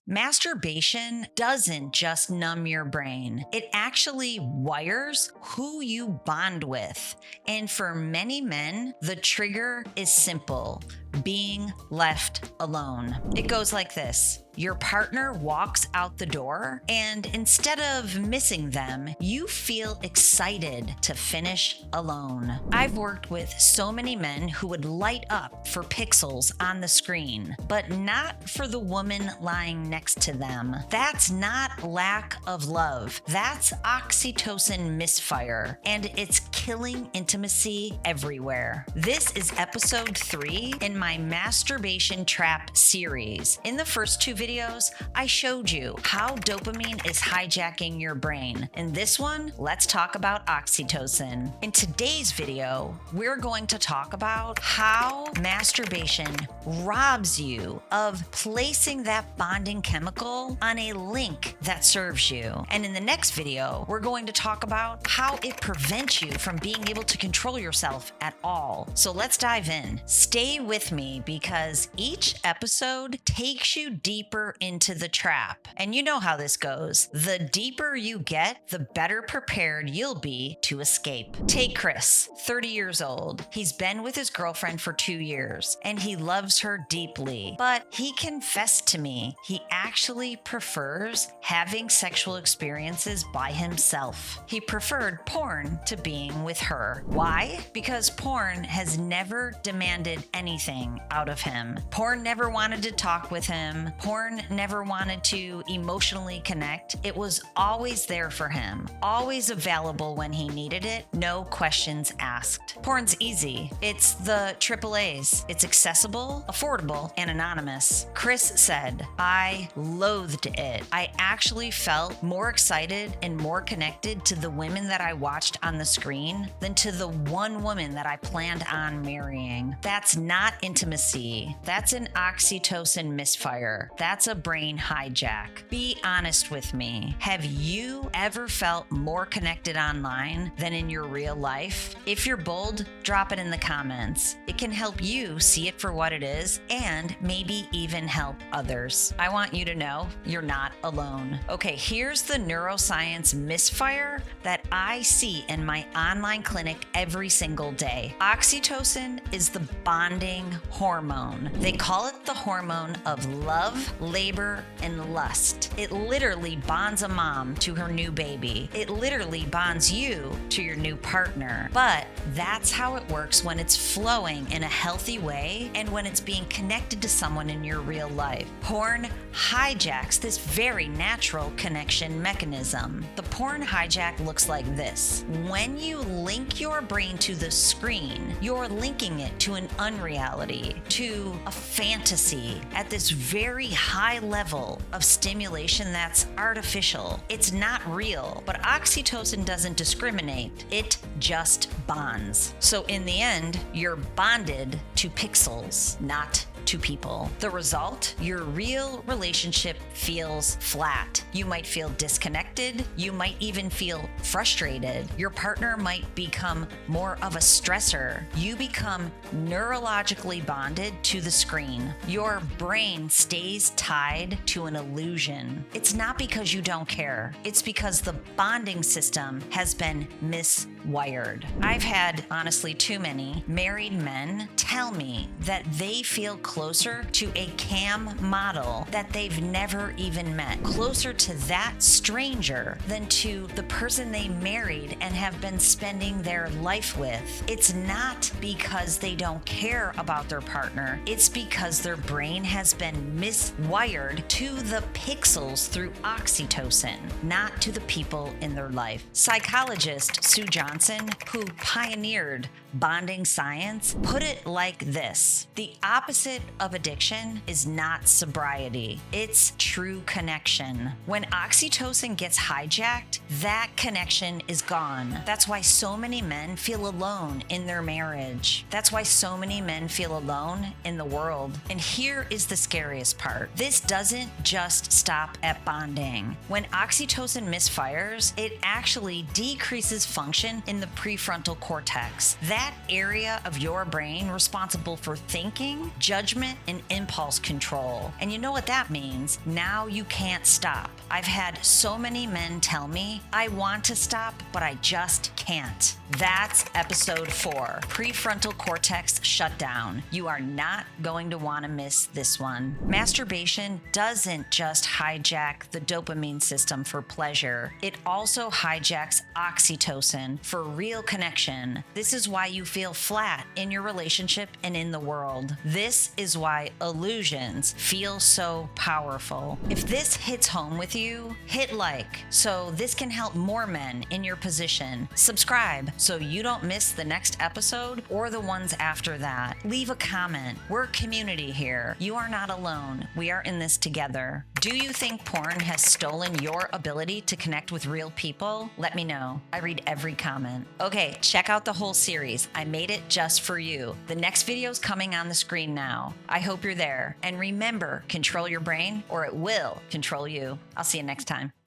Masturbation doesn't just numb your brain. It actually wires who you bond with. And for many men, the trigger is simple: being left alone. It goes like this. Your partner walks out the door, and instead of missing them, you feel excited to finish alone. I've worked with so many men who would light up for pixels on the screen, but not for the woman lying next to them. That's not lack of love. That's oxytocin misfire, and it's killing intimacy everywhere. This is episode 3 in my Masturbation Trap Series. In the first 2 videos, I showed you how dopamine is hijacking your brain. In this one, let's talk about oxytocin. In today's video, we're going to talk about how masturbation robs you of placing that bonding chemical on a link that serves you. And in the next video, we're going to talk about how it prevents you from being able to control yourself at all. So let's dive in. Stay with me because each episode takes you deeper into the trap. And you know how this goes. The deeper you get, the better prepared you'll be to escape. Take Chris, 30 years old. He's been with his girlfriend for 2 years and he loves her deeply. But he confessed to me he actually prefers having sexual experiences by himself. He preferred porn to being with her. Why? Because porn has never demanded anything out of him. Porn never wanted to talk with him. Porn never wanted to emotionally connect. It was always there for him, always available when he needed it, no questions asked. Porn's easy. It's the AAAs. It's accessible, affordable, and anonymous. Chris said, I loathed it. I actually felt more excited and more connected to the women that I watched on the screen than to the one woman that I planned on marrying. That's not intimacy. That's an oxytocin misfire. That's a brain hijack. Be honest with me. Have you ever felt more connected online than in your real life? If you're bold, drop it in the comments. It can help you see it for what it is and maybe even help others. I want you to know you're not alone. Okay, here's the neuroscience misfire that I see in my online clinic every single day. Oxytocin is the bonding hormone. They call it the hormone of love, labor, and lust. It literally bonds a mom to her new baby. It literally bonds you to your new partner. But that's how it works when it's flowing in a healthy way and when it's being connected to someone in your real life. Porn hijacks this very natural connection mechanism. The porn hijack looks like this. When you link your brain to the screen, you're linking it to an unreality, to a fantasy at this very high level of stimulation that's artificial. It's not real, but oxytocin doesn't discriminate. It just bonds. So in the end, you're bonded to pixels, not to people. The result, your real relationship feels flat. You might feel disconnected. You might even feel frustrated. Your partner might become more of a stressor. You become neurologically bonded to the screen. Your brain stays tied to an illusion. It's not because you don't care. It's because the bonding system has been miswired. I've had, honestly, too many married men tell me that they feel closer to a cam model that they've never even met, closer to that stranger than to the person they married and have been spending their life with. It's not because they don't care about their partner. It's because their brain has been miswired to the pixels through oxytocin, not to the people in their life. Psychologist Sue Johnson, who pioneered bonding science, put it like this: the opposite of addiction is not sobriety, it's true connection. When oxytocin gets hijacked, that connection is gone. That's why so many men feel alone in their marriage. That's why so many men feel alone in the world. And here is the scariest part. This doesn't just stop at bonding. When oxytocin misfires, it actually decreases function in the prefrontal cortex. That area of your brain responsible for thinking, judgment, judgment and impulse control. And you know what that means? Now you can't stop. I've had so many men tell me, I want to stop, but I just can't. That's episode 4, Prefrontal Cortex Shutdown. You are not going to want to miss this one. Masturbation doesn't just hijack the dopamine system for pleasure. It also hijacks oxytocin for real connection. This is why you feel flat in your relationship and in the world. This is why illusions feel so powerful. If this hits home with you, hit like so this can help more men in your position. Subscribe so you don't miss the next episode or the ones after that. Leave a comment. We're a community here. You are not alone. We are in this together. Do you think porn has stolen your ability to connect with real people? Let me know. I read every comment. Okay, check out the whole series. I made it just for you. The next video is coming on the screen now. I hope you're there. And remember, control your brain or it will control you. I'll see you next time.